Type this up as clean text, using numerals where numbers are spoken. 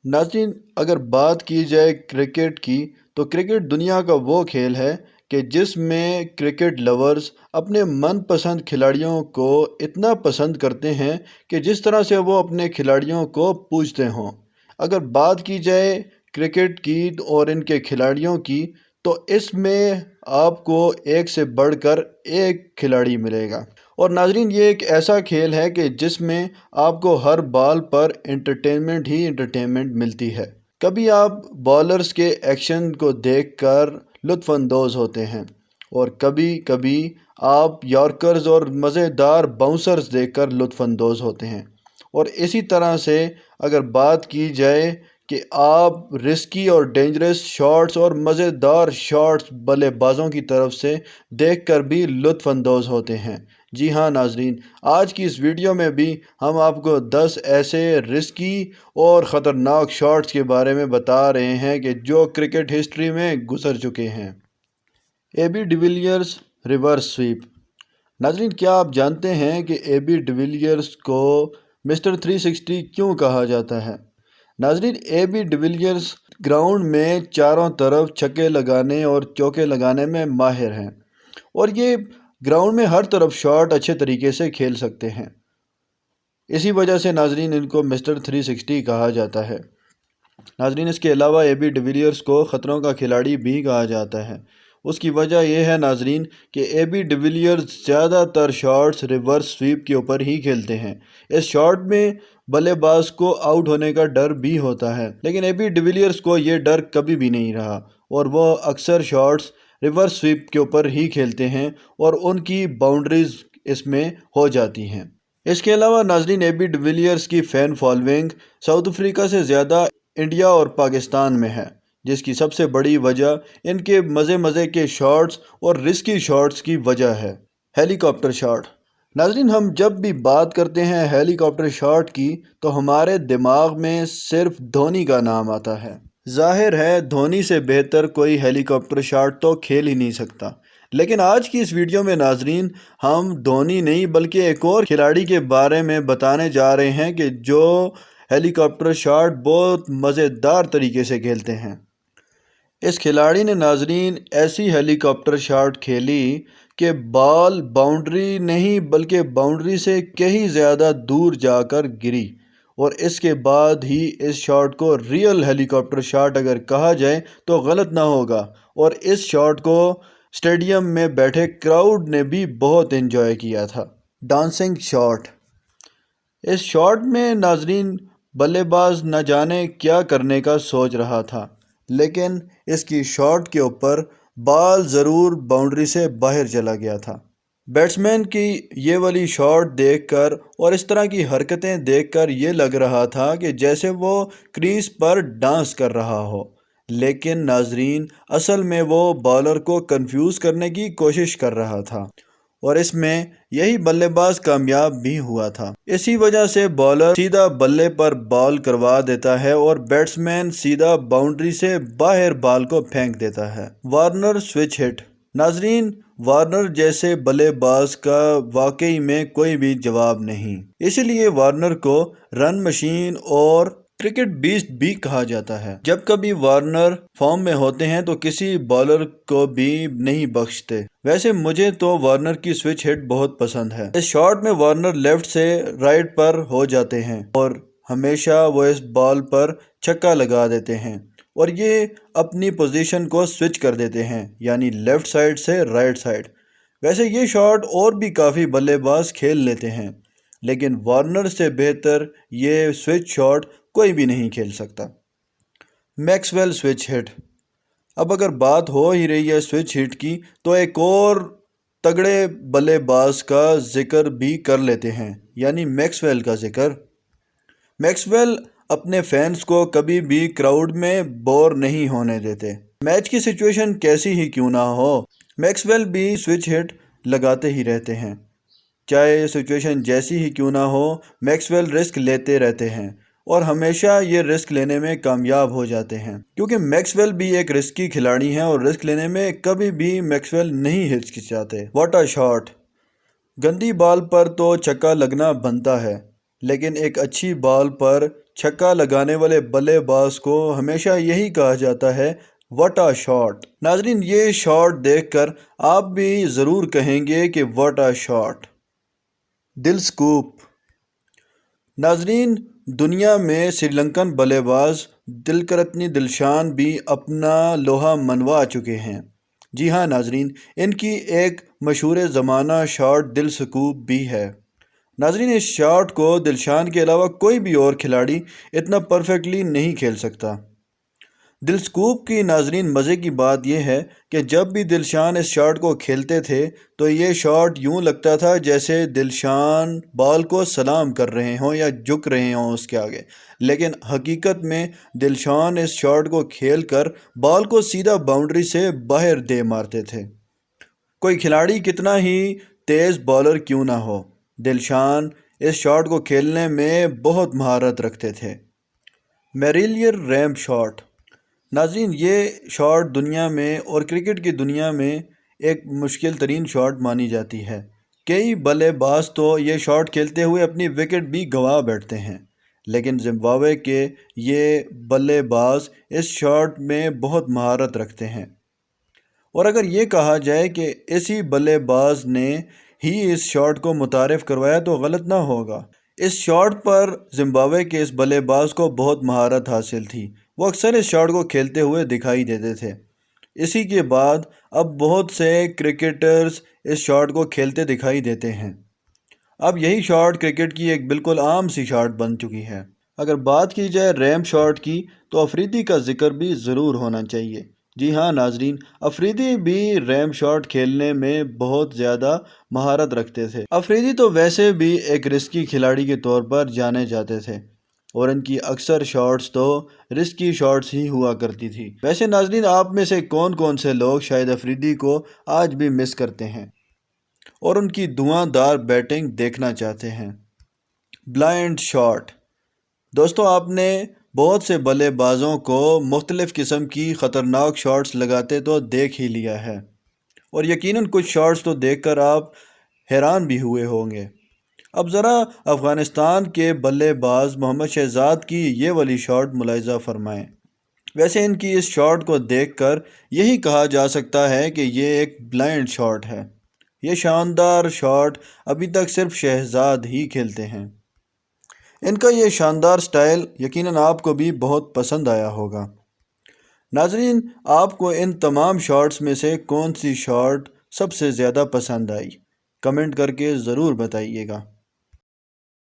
ناظرین، اگر بات کی جائے کرکٹ کی تو کرکٹ دنیا کا وہ کھیل ہے کہ جس میں کرکٹ لورز اپنے من پسند کھلاڑیوں کو اتنا پسند کرتے ہیں کہ جس طرح سے وہ اپنے کھلاڑیوں کو پوجتے ہوں۔ اگر بات کی جائے کرکٹ کی اور ان کے کھلاڑیوں کی تو اس میں آپ کو ایک سے بڑھ کر ایک کھلاڑی ملے گا۔ اور ناظرین، یہ ایک ایسا کھیل ہے کہ جس میں آپ کو ہر بال پر انٹرٹینمنٹ ہی انٹرٹینمنٹ ملتی ہے۔ کبھی آپ بالرز کے ایکشن کو دیکھ کر لطف اندوز ہوتے ہیں اور کبھی کبھی آپ یارکرز اور مزیدار باؤنسرز دیکھ کر لطف اندوز ہوتے ہیں۔ اور اسی طرح سے اگر بات کی جائے کہ آپ رسکی اور ڈینجرس شاٹس اور مزیدار شاٹس بلے بازوں کی طرف سے دیکھ کر بھی لطف اندوز ہوتے ہیں۔ جی ہاں ناظرین، آج کی اس ویڈیو میں بھی ہم آپ کو 10 ایسے رسکی اور خطرناک شاٹس کے بارے میں بتا رہے ہیں کہ جو کرکٹ ہسٹری میں گزر چکے ہیں۔ اے بی ڈیویلیئرز ریورس سویپ۔ ناظرین، کیا آپ جانتے ہیں کہ اے بی ڈیویلیئرز کو مسٹر 360 کیوں کہا جاتا ہے؟ ناظرین، اے بی ڈیویلیئرز گراؤنڈ میں چاروں طرف چھکے لگانے اور چوکے لگانے میں ماہر ہیں اور یہ گراؤنڈ میں ہر طرف شاٹ اچھے طریقے سے کھیل سکتے ہیں۔ اسی وجہ سے ناظرین ان کو مسٹر 360 کہا جاتا ہے۔ ناظرین، اس کے علاوہ اے بی ڈیویلیئرز کو خطروں کا کھلاڑی بھی کہا جاتا ہے۔ اس کی وجہ یہ ہے ناظرین کہ اے بی ڈیویلیئرز زیادہ تر شاٹس ریورس سویپ کے اوپر ہی کھیلتے ہیں۔ اس شاٹ میں بلے باز کو آؤٹ ہونے کا ڈر بھی ہوتا ہے، لیکن اے بی ڈیویلیئرز کو یہ ڈر کبھی بھی نہیں رہا اور وہ اکثر شاٹس ریورس سویپ کے اوپر ہی کھیلتے ہیں اور ان کی باؤنڈریز اس میں ہو جاتی ہیں۔ اس کے علاوہ ناظرین، اے بی ڈیویلیئرز کی فین فالوئنگ ساؤتھ افریقہ سے زیادہ انڈیا اور پاکستان میں ہے، جس کی سب سے بڑی وجہ ان کے مزے کے شاٹس اور رسکی شاٹس کی وجہ ہے۔ ہیلی کاپٹر شاٹ۔ ناظرین، ہم جب بھی بات کرتے ہیں ہیلی کاپٹر شاٹ کی تو ہمارے دماغ میں صرف دھونی کا نام آتا ہے۔ ظاہر ہے دھونی سے بہتر کوئی ہیلی کاپٹر شاٹ تو کھیل ہی نہیں سکتا، لیکن آج کی اس ویڈیو میں ناظرین ہم دھونی نہیں بلکہ ایک اور کھلاڑی کے بارے میں بتانے جا رہے ہیں کہ جو ہیلی کاپٹر شاٹ بہت مزیدار طریقے سے کھیلتے ہیں۔ اس کھلاڑی نے ناظرین ایسی ہیلی کاپٹر شاٹ کھیلی کہ بال باؤنڈری نہیں بلکہ باؤنڈری سے کہیں زیادہ دور جا کر گری، اور اس کے بعد ہی اس شاٹ کو ریئل ہیلی کاپٹر شاٹ اگر کہا جائے تو غلط نہ ہوگا، اور اس شاٹ کو اسٹیڈیم میں بیٹھے کراؤڈ نے بھی بہت انجوائے کیا تھا۔ Dancing shot. اس شاٹ میں ناظرین بلے باز نہ جانے کیا کرنے کا سوچ رہا تھا، لیکن اس کی شاٹ کے اوپر بال ضرور باؤنڈری سے باہر چلا گیا تھا۔ بیٹسمین کی یہ والی شاٹ دیکھ کر اور اس طرح کی حرکتیں دیکھ کر یہ لگ رہا تھا کہ جیسے وہ کریز پر ڈانس کر رہا ہو، لیکن ناظرین اصل میں وہ بالر کو کنفیوز کرنے کی کوشش کر رہا تھا، اور اس میں یہی بلے باز کامیاب بھی ہوا تھا۔ اسی وجہ سے بالر سیدھا بلے پر بال کروا دیتا ہے اور بیٹسمین سیدھا باؤنڈری سے باہر بال کو پھینک دیتا ہے۔ وارنر سوئچ ہٹ۔ ناظرین، وارنر جیسے بلے باز کا واقعی میں کوئی بھی جواب نہیں، اسی لیے وارنر کو رن مشین اور کرکٹ بیسٹ بھی کہا جاتا ہے۔ جب کبھی وارنر فارم میں ہوتے ہیں تو کسی بالر کو بھی نہیں بخشتے۔ ویسے مجھے تو وارنر کی سوئچ ہٹ بہت پسند ہے۔ اس شاٹ میں وارنر لیفٹ سے رائٹ پر ہو جاتے ہیں اور ہمیشہ وہ اس بال پر چھکا لگا دیتے ہیں اور یہ اپنی پوزیشن کو سوئچ کر دیتے ہیں، یعنی لیفٹ سائڈ سے رائٹ سائڈ۔ ویسے یہ شاٹ اور بھی کافی بلے باز کھیل لیتے ہیں، لیکن وارنر سے بہتر یہ سوئچ شاٹ کوئی بھی نہیں کھیل سکتا۔ میکسویل سوئچ ہٹ۔ اب اگر بات ہو ہی رہی ہے سوئچ ہٹ کی تو ایک اور تگڑے بلے باز کا ذکر بھی کر لیتے ہیں، یعنی میکسویل کا ذکر۔ میکسویل اپنے فینس کو کبھی بھی کراؤڈ میں بور نہیں ہونے دیتے، میچ کی سچویشن کیسی ہی کیوں نہ ہو، میکسویل بھی سوئچ ہٹ لگاتے ہی رہتے ہیں۔ چاہے سچویشن جیسی ہی کیوں نہ ہو، میکسویل رسک لیتے رہتے ہیں اور ہمیشہ یہ رسک لینے میں کامیاب ہو جاتے ہیں، کیونکہ میکسویل بھی ایک رسکی کھلاڑی ہیں اور رسک لینے میں کبھی بھی میکسویل نہیں ہچکچاتے۔ What a shot. گندی بال پر تو چھکا لگنا بنتا ہے، لیکن ایک اچھی بال پر چھکا لگانے والے بلے باز کو ہمیشہ یہی کہا جاتا ہے، واٹ اے شاٹ۔ ناظرین، یہ شاٹ دیکھ کر آپ بھی ضرور کہیں گے کہ واٹ اے شاٹ۔ دل سکوپ۔ ناظرین، دنیا میں سری لنکن بلے باز دلکرتنی دلشان بھی اپنا لوہا منوا چکے ہیں۔ جی ہاں ناظرین، ان کی ایک مشہور زمانہ شاٹ دل سکوپ بھی ہے۔ ناظرین، اس شاٹ کو دلشان کے علاوہ کوئی بھی اور کھلاڑی اتنا پرفیکٹلی نہیں کھیل سکتا۔ دل سکوپ کی ناظرین مزے کی بات یہ ہے کہ جب بھی دلشان اس شاٹ کو کھیلتے تھے تو یہ شاٹ یوں لگتا تھا جیسے دلشان بال کو سلام کر رہے ہوں یا جھک رہے ہوں اس کے آگے، لیکن حقیقت میں دلشان اس شاٹ کو کھیل کر بال کو سیدھا باؤنڈری سے باہر دے مارتے تھے۔ کوئی کھلاڑی کتنا ہی تیز بالر کیوں نہ ہو، دلشان اس شاٹ کو کھیلنے میں بہت مہارت رکھتے تھے۔ میریلیئر ریمپ شاٹ۔ ناظرین، یہ شاٹ دنیا میں اور کرکٹ کی دنیا میں ایک مشکل ترین شاٹ مانی جاتی ہے۔ کئی بلے باز تو یہ شاٹ کھیلتے ہوئے اپنی وکٹ بھی گنوا بیٹھتے ہیں، لیکن زمبابوے کے یہ بلے باز اس شاٹ میں بہت مہارت رکھتے ہیں، اور اگر یہ کہا جائے کہ اسی بلے باز نے ہی اس شاٹ کو متعارف کروایا تو غلط نہ ہوگا۔ اس شاٹ پر زمبابوے کے اس بلے باز کو بہت مہارت حاصل تھی، وہ اکثر اس شاٹ کو کھیلتے ہوئے دکھائی دیتے تھے۔ اسی کے بعد اب بہت سے کرکٹرز اس شاٹ کو کھیلتے دکھائی دیتے ہیں۔ اب یہی شاٹ کرکٹ کی ایک بالکل عام سی شاٹ بن چکی ہے۔ اگر بات کی جائے ریمپ شاٹ کی تو افریدی کا ذکر بھی ضرور ہونا چاہیے۔ جی ہاں ناظرین، افریدی بھی ریمپ شاٹ کھیلنے میں بہت زیادہ مہارت رکھتے تھے۔ افریدی تو ویسے بھی ایک رسکی کھلاڑی کے طور پر جانے جاتے تھے، اور ان کی اکثر شاٹس تو رسکی شاٹس ہی ہوا کرتی تھی۔ ویسے ناظرین، آپ میں سے کون کون سے لوگ شاید افریدی کو آج بھی مس کرتے ہیں اور ان کی دھواں دار بیٹنگ دیکھنا چاہتے ہیں؟ Blind shot. دوستو، آپ نے بہت سے بلے بازوں کو مختلف قسم کی خطرناک شاٹس لگاتے تو دیکھ ہی لیا ہے، اور یقیناً کچھ شاٹس تو دیکھ کر آپ حیران بھی ہوئے ہوں گے۔ اب ذرا افغانستان کے بلے باز محمد شہزاد کی یہ والی شاٹ ملاحظہ فرمائیں۔ ویسے ان کی اس شاٹ کو دیکھ کر یہی کہا جا سکتا ہے کہ یہ ایک بلائنڈ شاٹ ہے۔ یہ شاندار شاٹ ابھی تک صرف شہزاد ہی کھیلتے ہیں۔ ان کا یہ شاندار سٹائل یقیناً آپ کو بھی بہت پسند آیا ہوگا۔ ناظرین، آپ کو ان تمام شاٹس میں سے کون سی شاٹ سب سے زیادہ پسند آئی؟ کمنٹ کر کے ضرور بتائیے گا۔